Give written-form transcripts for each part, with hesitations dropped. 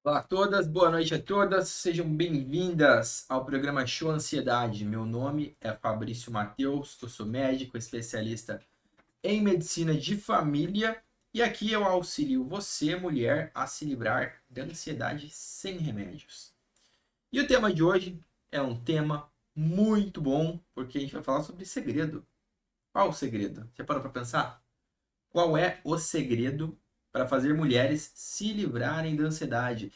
Olá a todas, boa noite a todas, sejam bem-vindas ao programa Show Ansiedade. Meu nome é Fabrício Mateus, eu sou médico especialista em medicina de família e aqui eu auxilio você, mulher, a se livrar da ansiedade sem remédios. E o tema de hoje é um tema muito bom, porque a gente vai falar sobre segredo. Qual o segredo? Você parou para pensar? Qual é o segredo para fazer mulheres se livrarem da ansiedade?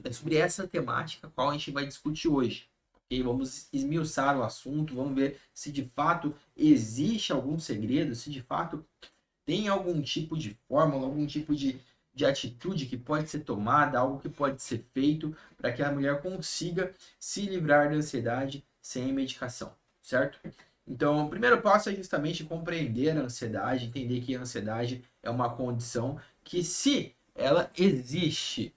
É sobre essa temática qual a gente vai discutir hoje. Ok? Vamos esmiuçar o assunto, vamos ver se de fato existe algum segredo, se de fato tem algum tipo de fórmula, algum tipo de atitude que pode ser tomada, algo que pode ser feito para que a mulher consiga se livrar da ansiedade sem medicação, certo? Então, o primeiro passo é justamente compreender a ansiedade, entender que a ansiedade é uma condição que, se ela existe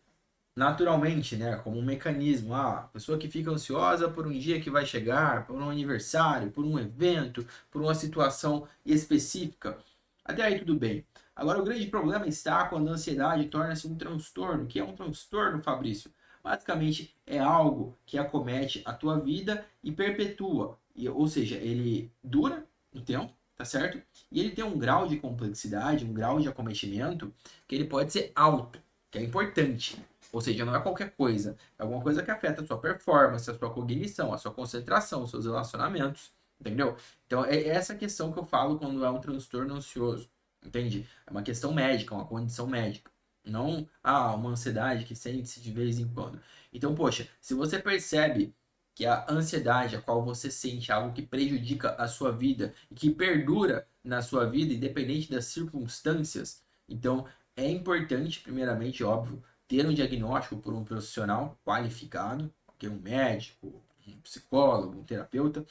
naturalmente, né, como um mecanismo, a pessoa que fica ansiosa por um dia que vai chegar, por um aniversário, por um evento, por uma situação específica, até aí tudo bem. Agora, o grande problema está quando a ansiedade torna-se um transtorno. O que é um transtorno, Fabrício? Basicamente, é algo que acomete a tua vida e perpetua. Ou seja, ele dura no tempo, tá certo? E ele tem um grau de complexidade, um grau de acometimento que ele pode ser alto, que é importante. Ou seja, não é qualquer coisa. É alguma coisa que afeta a sua performance, a sua cognição, a sua concentração, os seus relacionamentos. Entendeu? Então, é essa questão que eu falo quando é um transtorno ansioso. Entende? É uma questão médica, uma condição médica. Não, uma ansiedade que sente-se de vez em quando. Então, poxa, se você percebe que a ansiedade a qual você sente é algo que prejudica a sua vida e que perdura na sua vida, independente das circunstâncias, então é importante, primeiramente, óbvio, ter um diagnóstico por um profissional qualificado, que é um médico, um psicólogo, um terapeuta,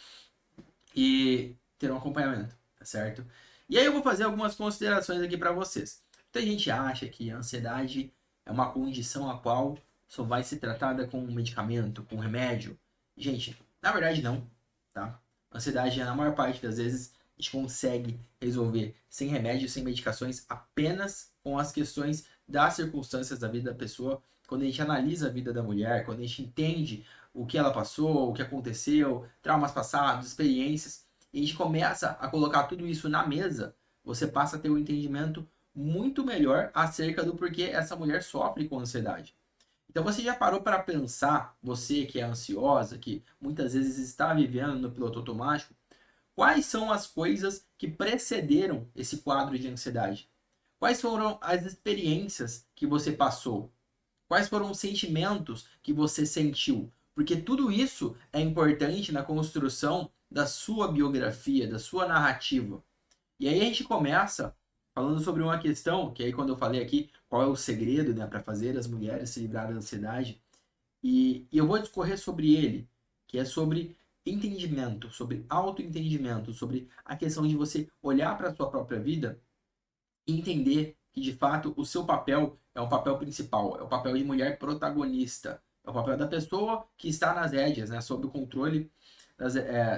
e ter um acompanhamento, tá certo? E aí eu vou fazer algumas considerações aqui para vocês. Muita gente acha que a ansiedade é uma condição a qual só vai ser tratada com um medicamento, com um remédio. Gente, na verdade não, tá? A ansiedade, na maior parte das vezes, a gente consegue resolver sem remédio, sem medicações, apenas com as questões das circunstâncias da vida da pessoa, quando a gente analisa a vida da mulher, quando a gente entende o que ela passou, o que aconteceu, traumas passados, experiências, e a gente começa a colocar tudo isso na mesa, você passa a ter um entendimento muito melhor acerca do porquê essa mulher sofre com ansiedade. Então você já parou para pensar, você que é ansiosa, que muitas vezes está vivendo no piloto automático, quais são as coisas que precederam esse quadro de ansiedade? Quais foram as experiências que você passou? Quais foram os sentimentos que você sentiu? Porque tudo isso é importante na construção da sua biografia, da sua narrativa. E aí a gente começa falando sobre uma questão, que aí quando eu falei aqui qual é o segredo, né, para fazer as mulheres se livrar da ansiedade, e eu vou discorrer sobre ele, que é sobre entendimento, sobre autoentendimento, sobre a questão de você olhar para a sua própria vida e entender que de fato o seu papel é um papel principal, é o papel de mulher protagonista, é o papel da pessoa que está nas rédeas, né, sob o controle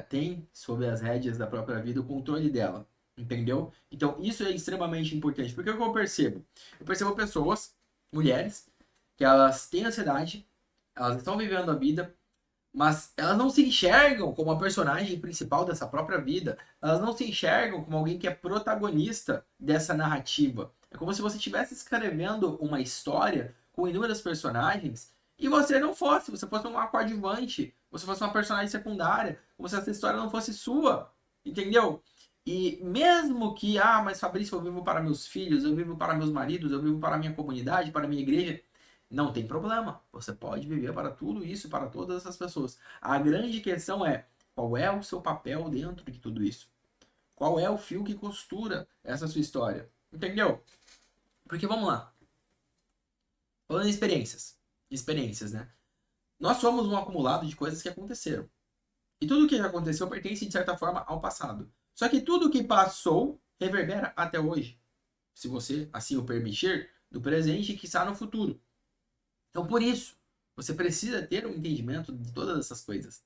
tem sob as rédeas da própria vida o controle dela, entendeu? Então isso é extremamente importante, porque o que eu percebo? Eu percebo pessoas, mulheres, que elas têm ansiedade, elas estão vivendo a vida, mas elas não se enxergam como a personagem principal dessa própria vida. Elas não se enxergam como alguém que é protagonista dessa narrativa. É como se você estivesse escrevendo uma história com inúmeros personagens e você não fosse, você fosse uma coadjuvante, você fosse uma personagem secundária, como se essa história não fosse sua, entendeu? E mesmo que, mas Fabrício, eu vivo para meus filhos, eu vivo para meus maridos, eu vivo para a minha comunidade, para a minha igreja, não tem problema. Você pode viver para tudo isso, para todas essas pessoas. A grande questão é qual é o seu papel dentro de tudo isso? Qual é o fio que costura essa sua história? Entendeu? Porque vamos lá. Falando em experiências, né? Nós somos um acumulado de coisas que aconteceram. E tudo que já aconteceu pertence, de certa forma, ao passado. Só que tudo que passou reverbera até hoje. Se você assim o permitir, do presente que está no futuro. Então, por isso, você precisa ter um entendimento de todas essas coisas.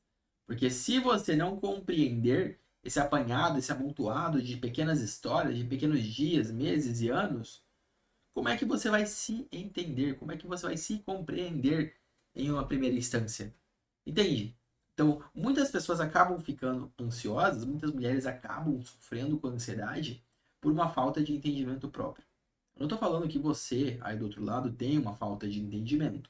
Porque se você não compreender esse apanhado, esse amontoado de pequenas histórias, de pequenos dias, meses e anos, como é que você vai se entender? Como é que você vai se compreender em uma primeira instância? Entende? Então, muitas pessoas acabam ficando ansiosas, muitas mulheres acabam sofrendo com ansiedade por uma falta de entendimento próprio. Eu não estou falando que você, aí do outro lado, tem uma falta de entendimento,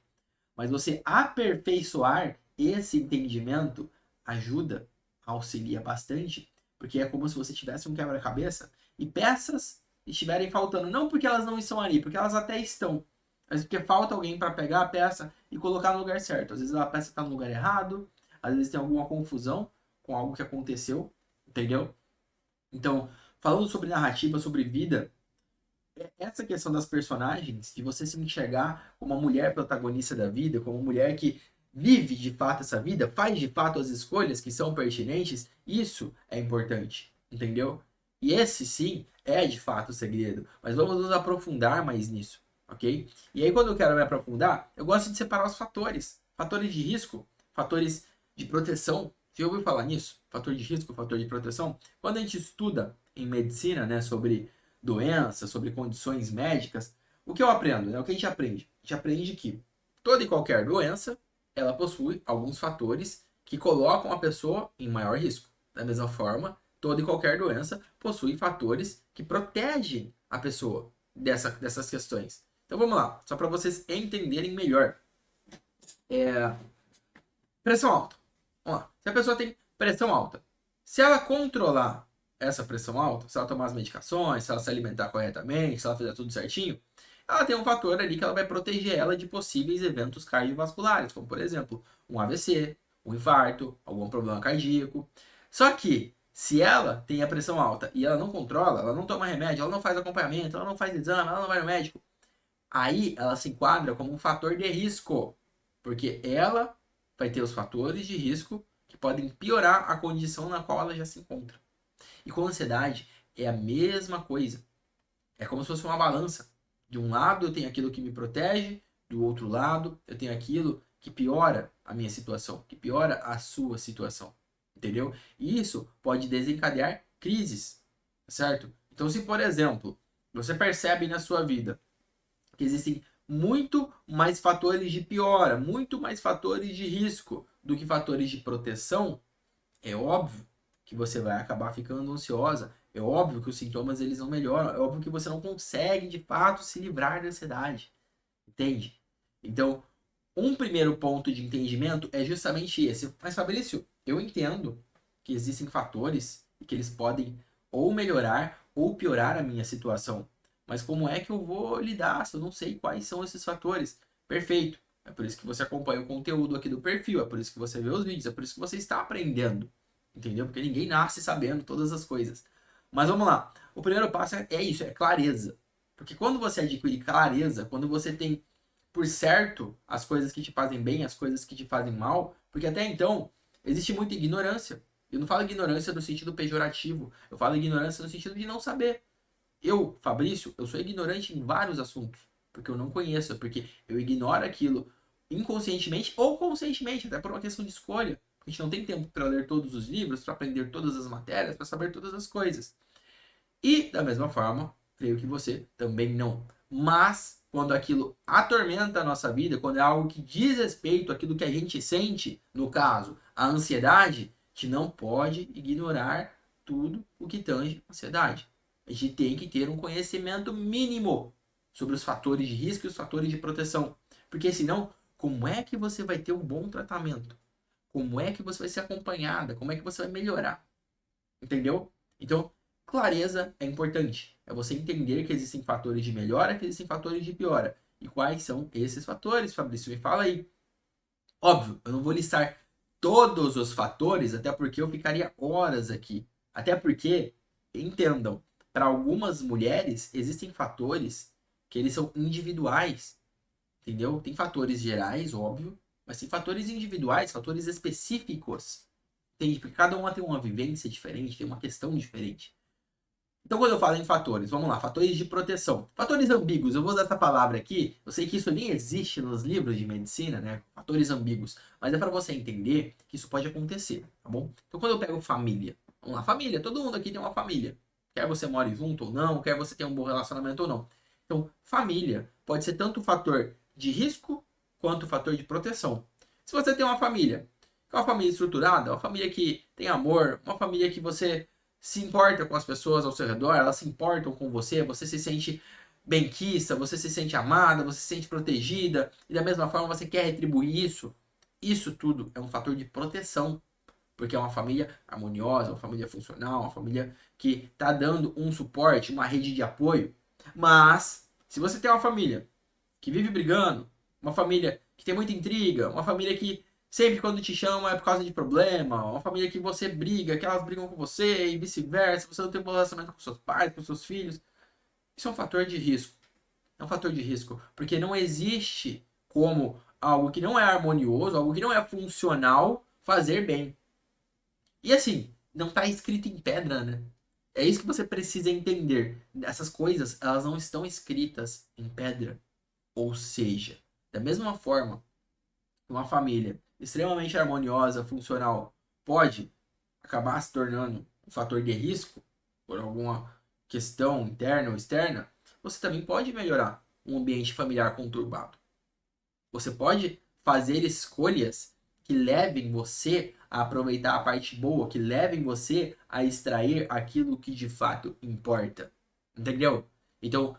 mas você aperfeiçoar esse entendimento ajuda, auxilia bastante, porque é como se você tivesse um quebra-cabeça e peças estiverem faltando, não porque elas não estão ali, porque elas até estão, mas porque falta alguém para pegar a peça e colocar no lugar certo. Às vezes a peça está no lugar errado, às vezes tem alguma confusão com algo que aconteceu, entendeu? Então, falando sobre narrativa, sobre vida, essa questão das personagens, de você se enxergar como uma mulher protagonista da vida, como uma mulher que vive de fato essa vida, faz de fato as escolhas que são pertinentes, isso é importante, entendeu? E esse sim é de fato o segredo, mas vamos nos aprofundar mais nisso, ok? E aí quando eu quero me aprofundar, eu gosto de separar os fatores, fatores de risco, fatores de proteção. Já ouviu falar nisso? Fator de risco, fator de proteção? Quando a gente estuda em medicina, né, sobre doenças, sobre condições médicas, o que eu aprendo? Né? O que a gente aprende? A gente aprende que toda e qualquer doença, ela possui alguns fatores que colocam a pessoa em maior risco. Da mesma forma, toda e qualquer doença possui fatores que protegem a pessoa dessas questões. Então vamos lá, só para vocês entenderem melhor. Pressão alta. Vamos lá. Se a pessoa tem pressão alta, se ela controlar essa pressão alta, se ela tomar as medicações, se ela se alimentar corretamente, se ela fizer tudo certinho, ela tem um fator ali que ela vai proteger ela de possíveis eventos cardiovasculares, como por exemplo, um AVC, um infarto, algum problema cardíaco. Só que se ela tem a pressão alta e ela não controla, ela não toma remédio, ela não faz acompanhamento, ela não faz exame, ela não vai no médico, aí ela se enquadra como um fator de risco, porque ela vai ter os fatores de risco que podem piorar a condição na qual ela já se encontra. E com ansiedade é a mesma coisa. É como se fosse uma balança. De um lado eu tenho aquilo que me protege, do outro lado eu tenho aquilo que piora a minha situação, que piora a sua situação. Entendeu? E isso pode desencadear crises, certo? Então, se por exemplo, você percebe na sua vida que existem muito mais fatores de piora, muito mais fatores de risco do que fatores de proteção, é óbvio que você vai acabar ficando ansiosa, é óbvio que os sintomas eles não melhoram, é óbvio que você não consegue de fato se livrar da ansiedade, entende? Então, um primeiro ponto de entendimento é justamente esse. Mas Fabrício, eu entendo que existem fatores que eles podem ou melhorar ou piorar a minha situação. Mas como é que eu vou lidar se eu não sei quais são esses fatores? Perfeito. É por isso que você acompanha o conteúdo aqui do perfil, é por isso que você vê os vídeos, é por isso que você está aprendendo. Entendeu? Porque ninguém nasce sabendo todas as coisas. Mas vamos lá. O primeiro passo é isso, é clareza. Porque quando você adquire clareza, quando você tem por certo as coisas que te fazem bem, as coisas que te fazem mal, porque até então existe muita ignorância. Eu não falo ignorância no sentido pejorativo, eu falo ignorância no sentido de não saber. Eu, Fabrício, eu sou ignorante em vários assuntos, porque eu não conheço, porque eu ignoro aquilo inconscientemente ou conscientemente, até por uma questão de escolha. A gente não tem tempo para ler todos os livros, para aprender todas as matérias, para saber todas as coisas. E, da mesma forma, creio que você também não. Mas, quando aquilo atormenta a nossa vida, quando é algo que diz respeito àquilo que a gente sente, no caso, a ansiedade, a gente não pode ignorar tudo o que tange a ansiedade. A gente tem que ter um conhecimento mínimo sobre os fatores de risco e os fatores de proteção. Porque senão, como é que você vai ter um bom tratamento? Como é que você vai ser acompanhada? Como é que você vai melhorar? Entendeu? Então, clareza é importante. É você entender que existem fatores de melhora, que existem fatores de piora. E quais são esses fatores, Fabrício? Me fala aí. Óbvio, eu não vou listar todos os fatores, até porque eu ficaria horas aqui. Até porque, entendam, para algumas mulheres existem fatores que eles são individuais, entendeu? Tem fatores gerais, óbvio, mas tem fatores individuais, fatores específicos. Entende? Porque cada uma tem uma vivência diferente, tem uma questão diferente. Então, quando eu falo em fatores, vamos lá, fatores de proteção. Fatores ambíguos, eu vou usar essa palavra aqui, eu sei que isso nem existe nos livros de medicina, né? Fatores ambíguos, mas é para você entender que isso pode acontecer, tá bom? Então, quando eu pego família, vamos lá, família, todo mundo aqui tem uma família. Quer você more junto ou não, quer você tenha um bom relacionamento ou não. Então, família pode ser tanto um fator de risco quanto um fator de proteção. Se você tem uma família, que é uma família estruturada, uma família que tem amor, uma família que você se importa com as pessoas ao seu redor, elas se importam com você, você se sente benquista, você se sente amada, você se sente protegida, e da mesma forma você quer retribuir isso. Isso tudo é um fator de proteção, porque é uma família harmoniosa, uma família funcional, uma família que está dando um suporte, uma rede de apoio. Mas, se você tem uma família que vive brigando, uma família que tem muita intriga, uma família que sempre quando te chama é por causa de problema, uma família que você briga, que elas brigam com você e vice-versa, você não tem um bom relacionamento com seus pais, com seus filhos, isso é um fator de risco. É um fator de risco, porque não existe como algo que não é harmonioso, algo que não é funcional, fazer bem. E assim, não está escrito em pedra, né? É isso que você precisa entender. Essas coisas, elas não estão escritas em pedra. Ou seja, da mesma forma que uma família extremamente harmoniosa, funcional, pode acabar se tornando um fator de risco por alguma questão interna ou externa, você também pode melhorar um ambiente familiar conturbado. Você pode fazer escolhas que levem você a aproveitar a parte boa, que levem você a extrair aquilo que de fato importa. Entendeu? Então,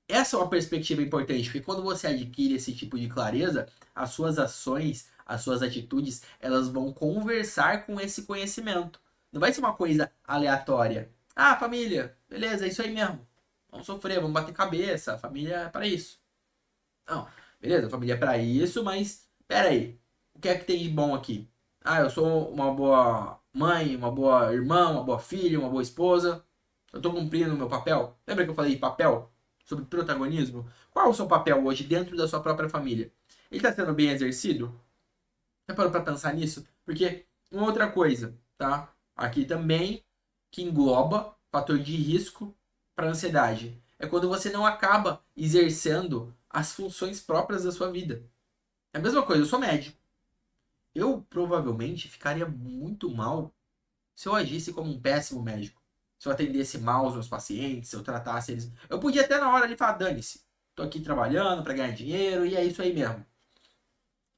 essa é uma perspectiva importante, porque quando você adquire esse tipo de clareza, as suas ações, as suas atitudes, elas vão conversar com esse conhecimento. Não vai ser uma coisa aleatória. Ah, família, beleza, é isso aí mesmo. Vamos sofrer, vamos bater cabeça, a família é para isso. Não, beleza, a família é para isso, mas pera aí, o que é que tem de bom aqui? Ah, eu sou uma boa mãe, uma boa irmã, uma boa filha, uma boa esposa. Eu tô cumprindo o meu papel. Lembra que eu falei de papel? Sobre protagonismo? Qual é o seu papel hoje dentro da sua própria família? Ele está sendo bem exercido? Já parou para pensar nisso? Porque uma outra coisa, tá? Aqui também que engloba fator de risco para ansiedade. É quando você não acaba exercendo as funções próprias da sua vida. É a mesma coisa, eu sou médico. Eu provavelmente ficaria muito mal se eu agisse como um péssimo médico. Se eu atendesse mal os meus pacientes, se eu tratasse eles. Eu podia até na hora ali falar: dane-se, tô aqui trabalhando para ganhar dinheiro e é isso aí mesmo.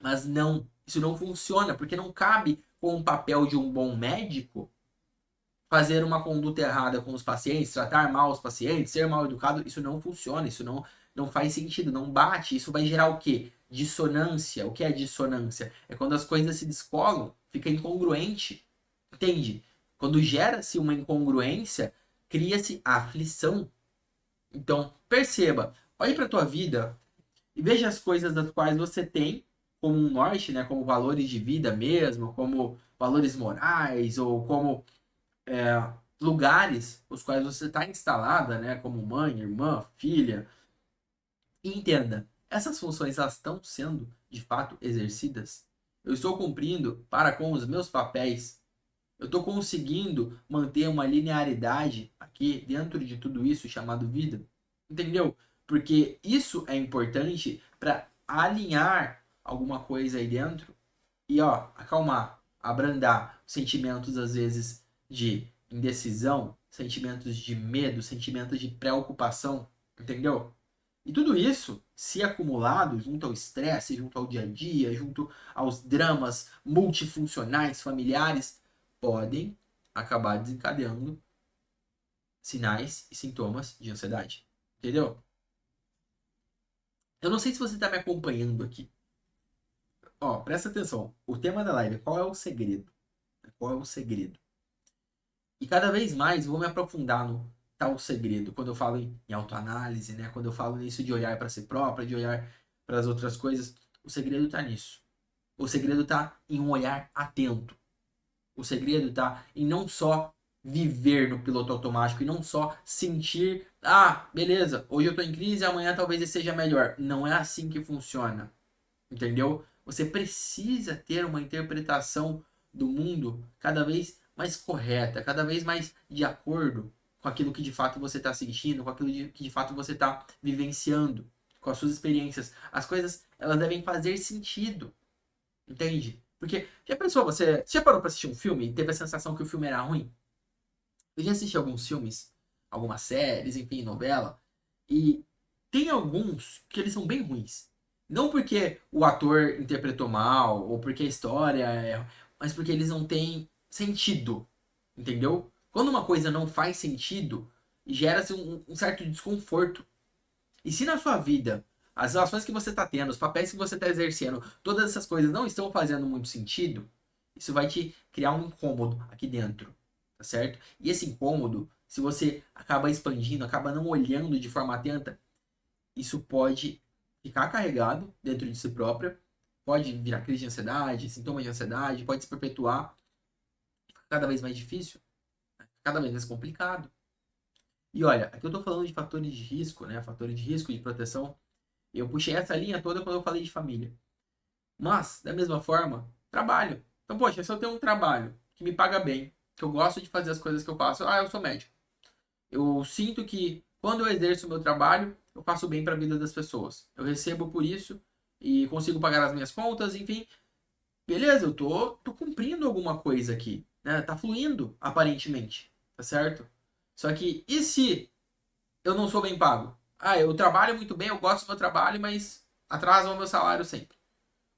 Mas não, isso não funciona, porque não cabe com o papel de um bom médico fazer uma conduta errada com os pacientes, tratar mal os pacientes, ser mal educado. Isso não funciona, isso não faz sentido, não bate. Isso vai gerar o quê? Dissonância. O que é dissonância? É quando as coisas se descolam, fica incongruente. Entende? Quando gera-se uma incongruência, cria-se aflição. Então, perceba, olhe para a tua vida e veja as coisas das quais você tem como um norte, né, como valores de vida mesmo, como valores morais ou como lugares os quais você está instalada, né, como mãe, irmã, filha. E entenda, essas funções elas estão sendo de fato exercidas. Eu estou cumprindo para com os meus papéis. Eu estou conseguindo manter uma linearidade aqui dentro de tudo isso chamado vida. Entendeu? Porque isso é importante para alinhar alguma coisa aí dentro e ó, acalmar, abrandar sentimentos às vezes de indecisão, sentimentos de medo, sentimentos de preocupação, entendeu? E tudo isso, se acumulado junto ao estresse, junto ao dia a dia, junto aos dramas multifuncionais familiares, podem acabar desencadeando sinais e sintomas de ansiedade. Entendeu? Eu não sei se você está me acompanhando aqui. Ó, presta atenção. O tema da live, qual é o segredo? Qual é o segredo? E cada vez mais vou me aprofundar no tal segredo. Quando eu falo em autoanálise, né? Quando eu falo nisso de olhar para si própria, de olhar para as outras coisas, o segredo está nisso. O segredo está em um olhar atento. O segredo está em não só viver no piloto automático e não só sentir, ah, beleza, hoje eu estou em crise, amanhã talvez seja melhor. Não é assim que funciona. Entendeu? Você precisa ter uma interpretação do mundo cada vez mais correta, cada vez mais de acordo com aquilo que de fato você está sentindo, com aquilo que de fato você está vivenciando, com as suas experiências. As coisas, elas devem fazer sentido, entende? Porque, já pensou, você já parou para assistir um filme e teve a sensação que o filme era ruim? Eu já assisti alguns filmes, algumas séries, enfim, novela, e tem alguns que eles são bem ruins. Não porque o ator interpretou mal, ou porque a história é... Mas porque eles não têm sentido. Entendeu? Quando uma coisa não faz sentido, gera-se um certo desconforto. E se na sua vida as relações que você está tendo, os papéis que você está exercendo, todas essas coisas não estão fazendo muito sentido, isso vai te criar um incômodo aqui dentro, tá certo? E esse incômodo, se você acaba expandindo, acaba não olhando de forma atenta, isso pode ficar carregado dentro de si própria, pode virar crise de ansiedade, sintomas de ansiedade, pode se perpetuar, fica cada vez mais difícil, cada vez mais complicado. E olha, aqui eu estou falando de fatores de risco, né? Fatores de risco de proteção. Eu puxei essa linha toda quando eu falei de família. Mas, da mesma forma, trabalho. Então, poxa, se eu tenho um trabalho que me paga bem, que eu gosto de fazer as coisas que eu faço, eu sou médico. Eu sinto que quando eu exerço o meu trabalho, eu faço bem para a vida das pessoas. Eu recebo por isso e consigo pagar as minhas contas, enfim. Beleza, eu tô cumprindo alguma coisa aqui, né? Tá fluindo, aparentemente, tá certo? Só que, e se eu não sou bem pago? Eu trabalho muito bem, eu gosto do meu trabalho, mas atrasa o meu salário sempre.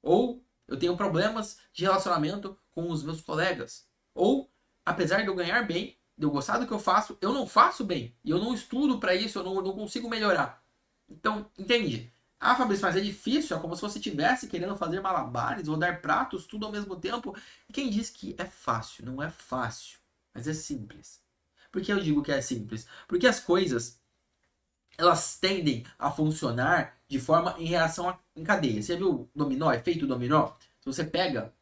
Ou eu tenho problemas de relacionamento com os meus colegas. Ou, apesar de eu ganhar bem, de eu gostar do que eu não faço bem. E eu não estudo para isso, eu não consigo melhorar. Então, entende? Fabrício, mas é difícil, é como se você estivesse querendo fazer malabares ou dar pratos tudo ao mesmo tempo. E quem diz que é fácil? Não é fácil, mas é simples. Por que eu digo que é simples? Porque as coisas elas tendem a funcionar de forma em reação em cadeia. Você viu o dominó, efeito dominó? Se você pega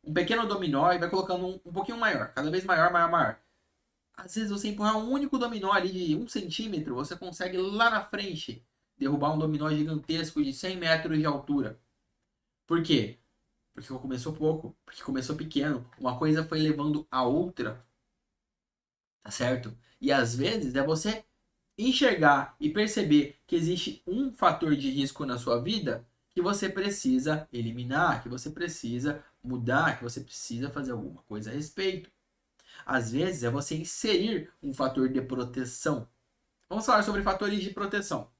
um pequeno dominó e vai colocando um pouquinho maior, cada vez maior, maior, maior. Às vezes você empurrar um único dominó ali de 1 centímetro, você consegue lá na frente derrubar um dominó gigantesco de 100 metros de altura. Por quê? Porque começou pouco, porque começou pequeno. Uma coisa foi levando a outra, tá certo? E às vezes é você enxergar e perceber que existe um fator de risco na sua vida que você precisa eliminar, que você precisa mudar, que você precisa fazer alguma coisa a respeito. Às vezes é você inserir um fator de proteção. Vamos falar sobre fatores de proteção.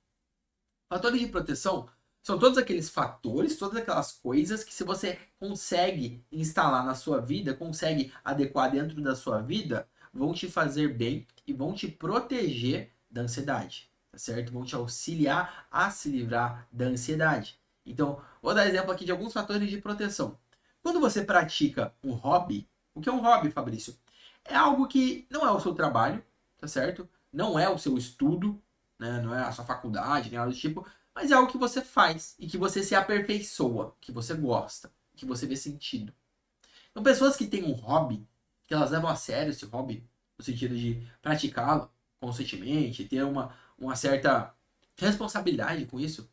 Fatores de proteção são todos aqueles fatores, todas aquelas coisas que se você consegue instalar na sua vida, consegue adequar dentro da sua vida, vão te fazer bem e vão te proteger da ansiedade, tá certo? Vão te auxiliar a se livrar da ansiedade. Então, vou dar exemplo aqui de alguns fatores de proteção. Quando você pratica um hobby, o que é um hobby, Fabrício? É algo que não é o seu trabalho, tá certo? Não é o seu estudo, né? Não é a sua faculdade, nem nada do tipo, mas é algo que você faz e que você se aperfeiçoa, que você gosta, que você vê sentido. Então, pessoas que têm um hobby, que elas levam a sério esse hobby, no sentido de praticá-lo constantemente, ter uma certa responsabilidade com isso,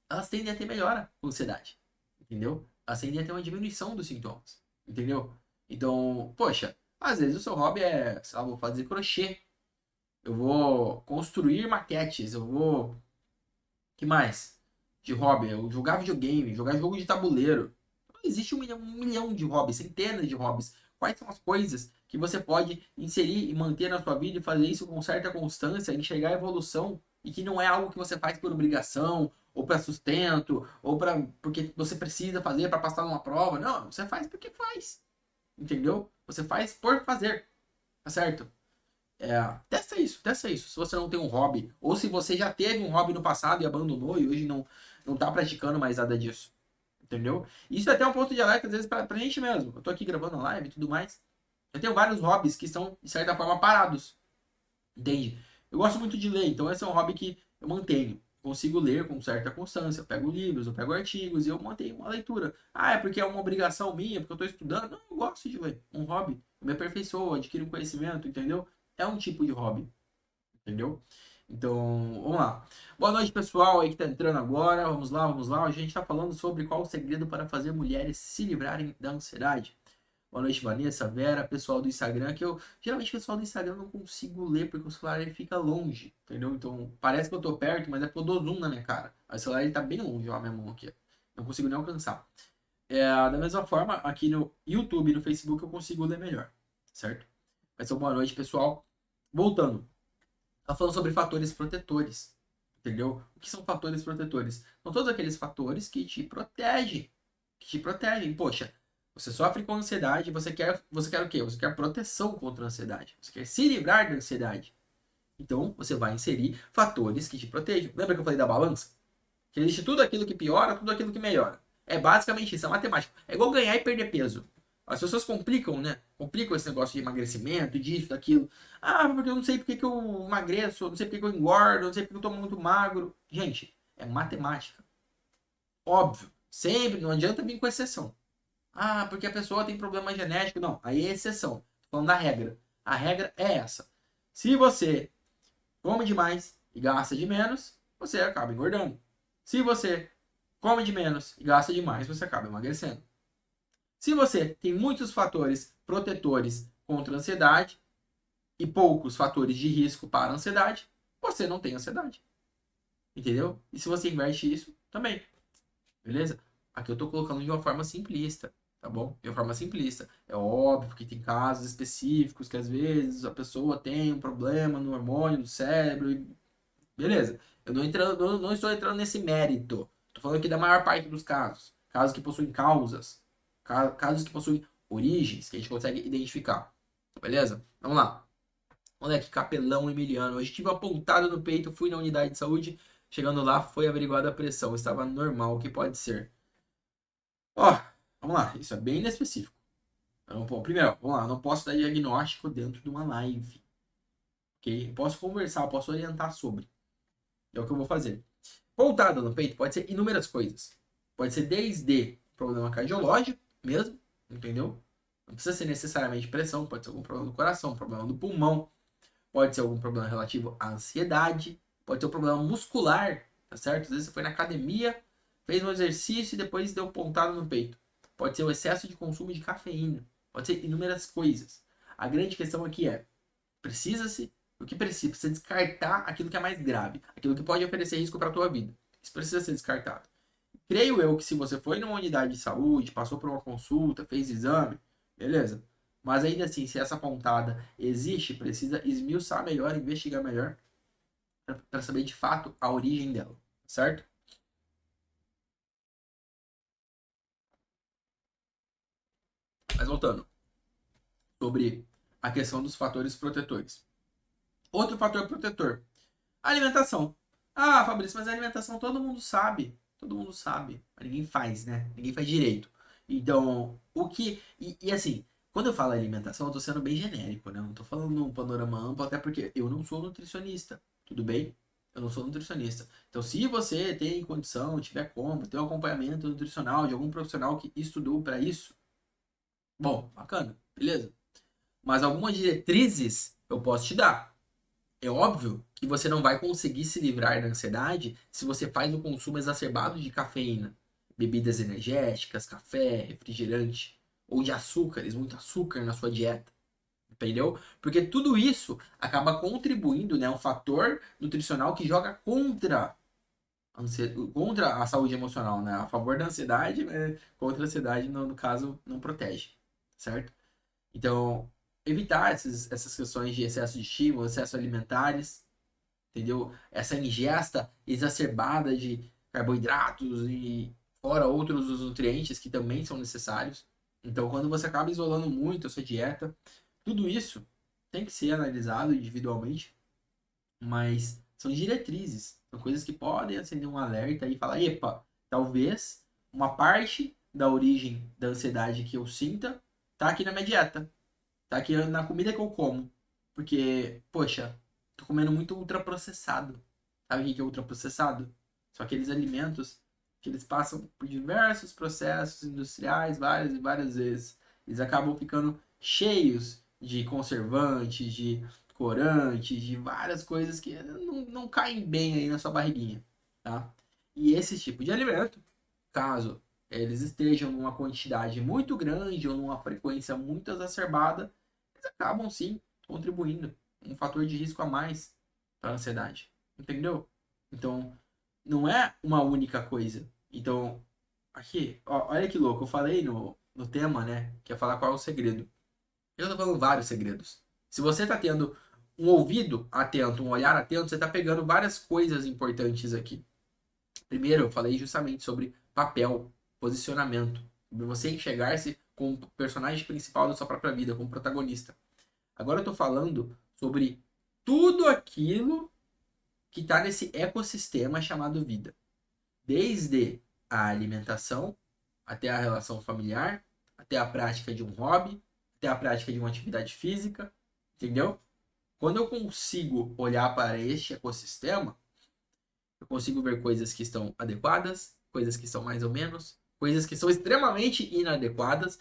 elas tendem a ter melhora com ansiedade, entendeu? Elas tendem a ter uma diminuição dos sintomas, entendeu? Então, poxa, às vezes o seu hobby é, sei lá, vou fazer crochê, eu vou construir maquetes, eu vou que mais? De hobby, eu jogar videogame, jogar jogo de tabuleiro. Existe um milhão de hobbies, centenas de hobbies. Quais são as coisas que você pode inserir e manter na sua vida e fazer isso com certa constância, enxergar a evolução e que não é algo que você faz por obrigação, ou para sustento, ou para porque você precisa fazer para passar numa prova. Não, você faz porque faz. Entendeu? Você faz por fazer. Tá certo? Testa isso, testa isso. Se você não tem um hobby, ou se você já teve um hobby no passado e abandonou e hoje não tá praticando mais nada disso. Entendeu? Isso é até um ponto de alerta, às vezes, pra gente mesmo. Eu tô aqui gravando live e tudo mais. Eu tenho vários hobbies que estão, de certa forma, parados. Entende? Eu gosto muito de ler, então esse é um hobby que eu mantenho. Consigo ler com certa constância. Eu pego livros, eu pego artigos e eu mantenho uma leitura. É porque é uma obrigação minha, porque eu tô estudando. Não, eu gosto de ler. Um hobby. Eu me aperfeiçoo, adquiro um conhecimento, entendeu? É um tipo de hobby, entendeu? Então, vamos lá. Boa noite, pessoal aí que tá entrando agora. Vamos lá, vamos lá. A gente tá falando sobre qual o segredo para fazer mulheres se livrarem da ansiedade. Boa noite, Vanessa, Vera, pessoal do Instagram, que eu geralmente o pessoal do Instagram eu não consigo ler porque o celular ele fica longe, entendeu? Então, parece que eu tô perto, mas é porque eu dou zoom na minha cara. Aí o celular ele tá bem longe, ó, a minha mão aqui. Não consigo nem alcançar. Da mesma forma, aqui no YouTube e no Facebook eu consigo ler melhor, certo? Mas então, boa noite, pessoal. Voltando, tá falando sobre fatores protetores. Entendeu? O que são fatores protetores? São todos aqueles fatores que te protegem. Que te protegem. Poxa, você sofre com ansiedade, você quer o quê? Você quer proteção contra a ansiedade. Você quer se livrar da ansiedade. Então, você vai inserir fatores que te protejam. Lembra que eu falei da balança? Que existe tudo aquilo que piora, tudo aquilo que melhora. É basicamente isso, é matemática. É igual ganhar e perder peso. As pessoas complicam, né? Complicam esse negócio de emagrecimento, disso, daquilo. Ah, porque eu não sei porque que eu emagreço, eu não sei porque que eu engordo, eu não sei porque eu tô muito magro. Gente, é matemática. Óbvio. Sempre, não adianta vir com exceção. Ah, porque a pessoa tem problema genético. Não, aí é exceção. Tô falando da regra. A regra é essa. Se você come demais e gasta de menos, você acaba engordando. Se você come de menos e gasta demais, você acaba emagrecendo. Se você tem muitos fatores protetores contra a ansiedade e poucos fatores de risco para a ansiedade, você não tem ansiedade. Entendeu? E se você inverte isso, também. Beleza? Aqui eu estou colocando de uma forma simplista, tá bom? De uma forma simplista. É óbvio que tem casos específicos que às vezes a pessoa tem um problema no hormônio do cérebro e beleza. Eu não estou entrando nesse mérito. Estou falando aqui da maior parte dos casos. Casos que possuem causas. Casos que possuem origens que a gente consegue identificar. Beleza? Vamos lá. Moleque, Capelão Emiliano. Hoje tive uma pontada no peito, fui na unidade de saúde. Chegando lá, foi averiguada a pressão. Estava normal, o que pode ser? Ó, vamos lá. Isso é bem inespecífico. Primeiro, vamos lá. Eu não posso dar diagnóstico dentro de uma live. Ok? Eu posso conversar, eu posso orientar sobre. É o que eu vou fazer. Pontada no peito pode ser inúmeras coisas. Pode ser desde problema cardiológico mesmo, entendeu? Não precisa ser necessariamente pressão, pode ser algum problema do coração, problema do pulmão, pode ser algum problema relativo à ansiedade, pode ser um problema muscular, tá certo? Às vezes você foi na academia, fez um exercício e depois deu pontada no peito. Pode ser o excesso de consumo de cafeína, pode ser inúmeras coisas. A grande questão aqui é, precisa-se o que precisa? Precisa descartar aquilo que é mais grave, aquilo que pode oferecer risco para a tua vida. Isso precisa ser descartado. Creio eu que se você foi numa unidade de saúde, passou por uma consulta, fez exame, beleza. Mas ainda assim, se essa pontada existe, precisa esmiuçar melhor, investigar melhor, para saber de fato a origem dela, certo? Mas voltando, sobre a questão dos fatores protetores. Outro fator protetor, alimentação. Ah, Fabrício, mas a alimentação todo mundo sabe. Todo mundo sabe. Mas ninguém faz, né? Ninguém faz direito. Então, o que. E assim, quando eu falo alimentação, eu tô sendo bem genérico, né? Eu não tô falando num panorama amplo, até porque eu não sou nutricionista. Tudo bem? Eu não sou nutricionista. Então, se você tem condição, tiver como, ter um acompanhamento nutricional de algum profissional que estudou para isso, bom, bacana, beleza. Mas algumas diretrizes eu posso te dar. É óbvio que você não vai conseguir se livrar da ansiedade se você faz o consumo exacerbado de cafeína, bebidas energéticas, café, refrigerante ou de açúcares, muito açúcar na sua dieta, entendeu? Porque tudo isso acaba contribuindo, né, um fator nutricional que joga contra a saúde emocional, né? A favor da ansiedade, contra a ansiedade, no caso, não protege, certo? Então, evitar essas questões de excesso de estímulo, excesso alimentares, entendeu? Essa ingesta exacerbada de carboidratos e fora outros os nutrientes que também são necessários. Então, quando você acaba isolando muito a sua dieta, tudo isso tem que ser analisado individualmente, mas são diretrizes, são coisas que podem acender um alerta e falar, epa, talvez uma parte da origem da ansiedade que eu sinta tá aqui na minha dieta, tá aqui na comida que eu como. Porque, poxa, tô comendo muito ultraprocessado. Sabe o que é ultraprocessado? São aqueles alimentos que eles passam por diversos processos industriais várias e várias vezes. Eles acabam ficando cheios de conservantes, de corantes, de várias coisas que não caem bem aí na sua barriguinha, tá? E esse tipo de alimento, caso eles estejam numa quantidade muito grande ou numa frequência muito exacerbada, eles acabam sim contribuindo um fator de risco a mais para a ansiedade, entendeu? Então, não é uma única coisa. Então, aqui, ó, olha que louco, eu falei no tema, né, que é falar qual é o segredo. Eu tô falando vários segredos. Se você tá tendo um ouvido atento, um olhar atento, você está pegando várias coisas importantes aqui. Primeiro, eu falei justamente sobre papel, posicionamento, sobre você enxergar-se como personagem principal da sua própria vida, como protagonista. Agora eu estou falando sobre tudo aquilo que está nesse ecossistema chamado vida. Desde a alimentação, até a relação familiar, até a prática de um hobby, até a prática de uma atividade física, entendeu? Quando eu consigo olhar para este ecossistema, eu consigo ver coisas que estão adequadas, coisas que são mais ou menos, coisas que são extremamente inadequadas,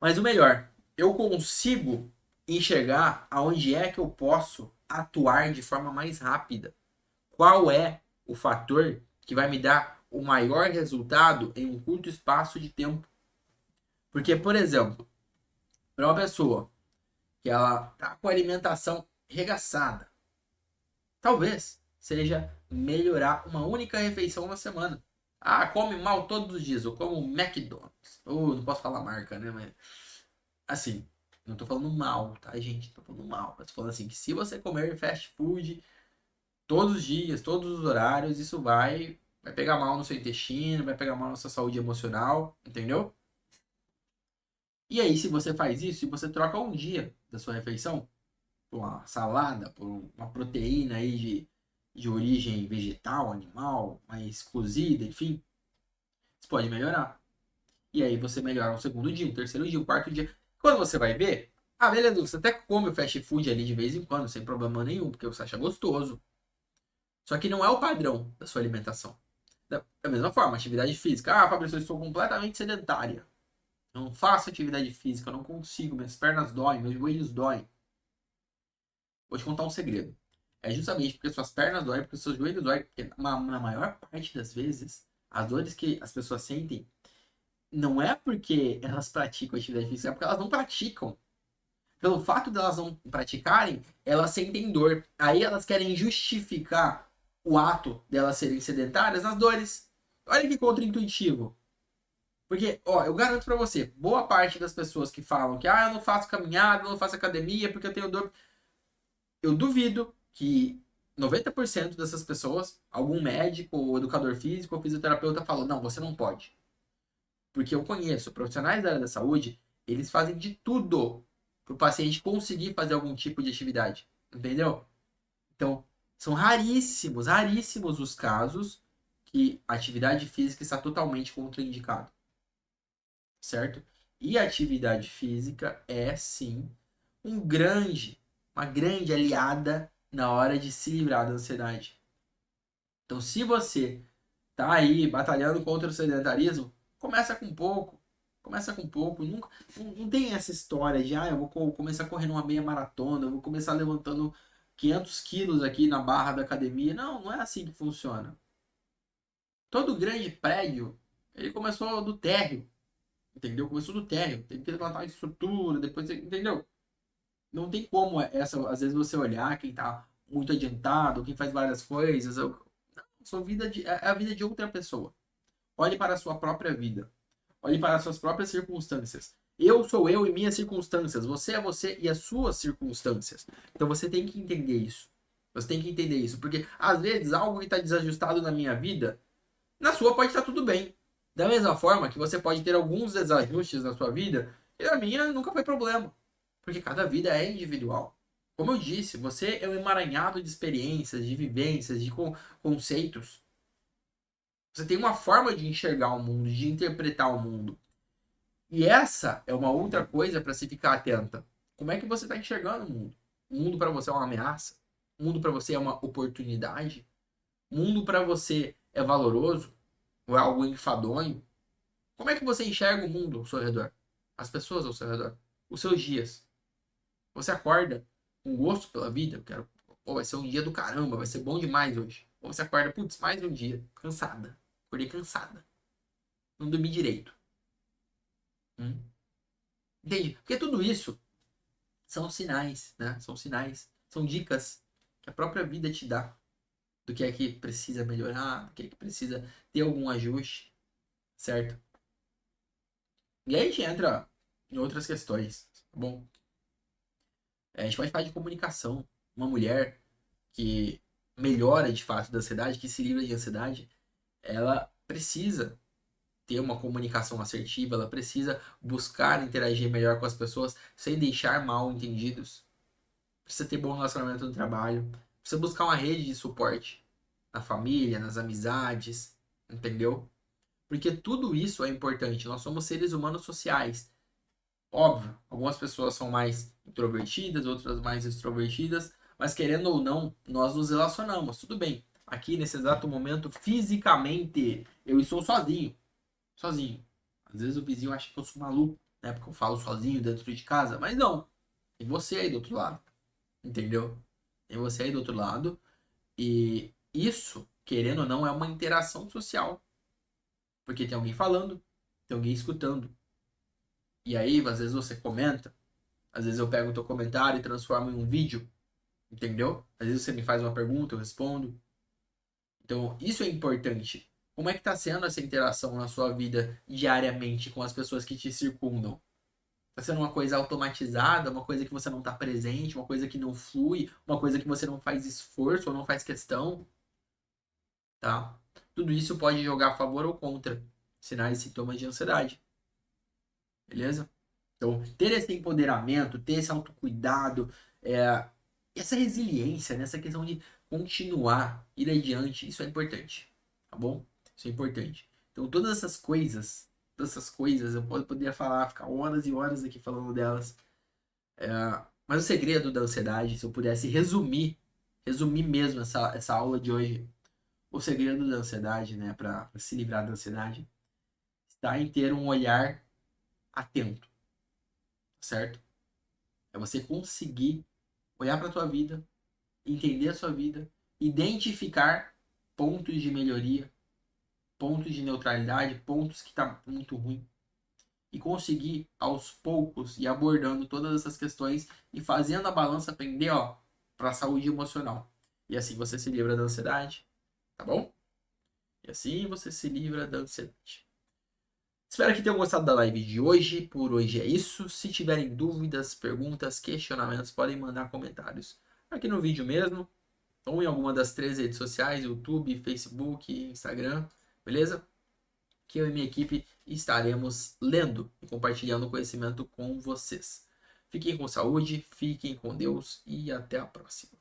mas o melhor, eu consigo enxergar aonde é que eu posso atuar de forma mais rápida. Qual é o fator que vai me dar o maior resultado em um curto espaço de tempo? Porque, por exemplo, para uma pessoa que ela tá com a alimentação regaçada, talvez seja melhorar uma única refeição na semana. Ah, come mal todos os dias, eu como McDonald's. Ou não posso falar marca, né? Mas assim, não tô falando mal, tá, gente? Tô falando mal. Mas tô falando assim, que se você comer fast food todos os dias, todos os horários, isso vai pegar mal no seu intestino, vai pegar mal na sua saúde emocional, entendeu? E aí, se você faz isso, se você troca um dia da sua refeição por uma salada, por uma proteína aí de origem vegetal, animal, mais cozida, enfim, você pode melhorar. E aí você melhora um segundo dia, um terceiro dia, um quarto dia. Quando você vai ver, ah, beleza, você até come o fast food ali de vez em quando, sem problema nenhum, porque você acha gostoso. Só que não é o padrão da sua alimentação. Da mesma forma, atividade física. Ah, Fabrício, eu estou completamente sedentária. Eu não faço atividade física, eu não consigo, minhas pernas doem, meus joelhos doem. Vou te contar um segredo. É justamente porque suas pernas doem, porque seus joelhos doem. Porque na maior parte das vezes, as dores que as pessoas sentem não é porque elas praticam atividade física, é porque elas não praticam. Pelo fato de elas não praticarem, elas sentem dor. Aí elas querem justificar o ato delas serem sedentárias nas dores. Olha que contra-intuitivo. Porque, ó, eu garanto pra você, boa parte das pessoas que falam que eu não faço caminhada, eu não faço academia porque eu tenho dor. Eu duvido que 90% dessas pessoas, algum médico, ou educador físico, ou fisioterapeuta falou, não, você não pode. Porque eu conheço profissionais da área da saúde, eles fazem de tudo para o paciente conseguir fazer algum tipo de atividade. Entendeu? Então, são raríssimos, raríssimos os casos que a atividade física está totalmente contraindicada. Certo? E a atividade física é, sim, uma grande aliada na hora de se livrar da ansiedade. Então, se você tá aí batalhando contra o sedentarismo, começa com pouco. Começa com pouco. Nunca, não tem essa história de, eu vou começar correndo uma meia maratona, eu vou começar levantando 500 quilos aqui na barra da academia. Não, não é assim que funciona. Todo grande prédio, ele começou do térreo, entendeu? Começou do térreo. Tem que levantar uma estrutura, depois, entendeu? Não tem como às vezes você olhar quem tá muito adiantado, quem faz várias coisas. Sua vida é a vida de outra pessoa. Olhe para a sua própria vida. Olhe para as suas próprias circunstâncias. Eu sou eu e minhas circunstâncias. Você é você e as suas circunstâncias. Então você tem que entender isso. Você tem que entender isso. Porque às vezes algo que está desajustado na minha vida, na sua pode estar tudo bem. Da mesma forma que você pode ter alguns desajustes na sua vida, e na minha nunca foi problema. Porque cada vida é individual. Como eu disse, você é um emaranhado de experiências, de vivências, de conceitos. Você tem uma forma de enxergar o mundo, de interpretar o mundo. E essa é uma outra coisa para se ficar atenta. Como é que você está enxergando o mundo? O mundo para você é uma ameaça? O mundo para você é uma oportunidade? O mundo para você é valoroso? Ou é algo enfadonho? Como é que você enxerga o mundo ao seu redor? As pessoas ao seu redor? Os seus dias? Você acorda com gosto pela vida? Eu quero, pô, vai ser um dia do caramba, vai ser bom demais hoje. Ou você acorda, putz, mais um dia, cansada. Acordei cansada. Não dormi direito. Hum? Entende? Porque tudo isso são sinais, né? São sinais, são dicas que a própria vida te dá do que é que precisa melhorar, do que é que precisa ter algum ajuste, certo? E aí a gente entra em outras questões, tá bom? A gente pode falar de comunicação. Uma mulher que melhora de fato da ansiedade, que se livra de ansiedade, ela precisa ter uma comunicação assertiva, ela precisa buscar interagir melhor com as pessoas sem deixar mal entendidos. Precisa ter bom relacionamento no trabalho, precisa buscar uma rede de suporte na família, nas amizades, entendeu? Porque tudo isso é importante. Nós somos seres humanos sociais. Óbvio, algumas pessoas são mais introvertidas, outras mais extrovertidas, mas querendo ou não, nós nos relacionamos. Tudo bem. Aqui nesse exato momento, fisicamente, eu estou sozinho. Sozinho. Às vezes o vizinho acha que eu sou maluco, né? Porque eu falo sozinho dentro de casa, mas não. Tem você aí do outro lado. Entendeu? Tem você aí do outro lado. E isso, querendo ou não, é uma interação social. Porque tem alguém falando, tem alguém escutando. E aí, às vezes você comenta, às vezes eu pego o teu comentário e transformo em um vídeo, entendeu? Às vezes você me faz uma pergunta, eu respondo. Então, isso é importante. Como é que está sendo essa interação na sua vida diariamente com as pessoas que te circundam? Está sendo uma coisa automatizada, uma coisa que você não está presente, uma coisa que não flui, uma coisa que você não faz esforço ou não faz questão, tá? Tudo isso pode jogar a favor ou contra sinais e sintomas de ansiedade, beleza? Então, ter esse empoderamento, ter esse autocuidado, essa resiliência, né? Essa questão de continuar, ir adiante, isso é importante, tá bom? Isso é importante. Então, todas essas coisas, eu poderia falar, ficar horas e horas aqui falando delas. Mas o segredo da ansiedade, se eu pudesse resumir mesmo essa aula de hoje, o segredo da ansiedade, né, para se livrar da ansiedade, está em ter um olhar atento, certo? É você conseguir olhar para a tua vida, entender a sua vida, identificar pontos de melhoria, pontos de neutralidade, pontos que tá muito ruim e conseguir aos poucos ir abordando todas essas questões e fazendo a balança pender, ó, para a saúde emocional. E assim você se livra da ansiedade, tá bom? E assim você se livra da ansiedade. Espero que tenham gostado da live de hoje. Por hoje é isso. Se tiverem dúvidas, perguntas, questionamentos, podem mandar comentários aqui no vídeo mesmo, ou em alguma das 3 redes sociais, YouTube, Facebook, Instagram, beleza? Que eu e minha equipe estaremos lendo e compartilhando conhecimento com vocês. Fiquem com saúde, fiquem com Deus e até a próxima.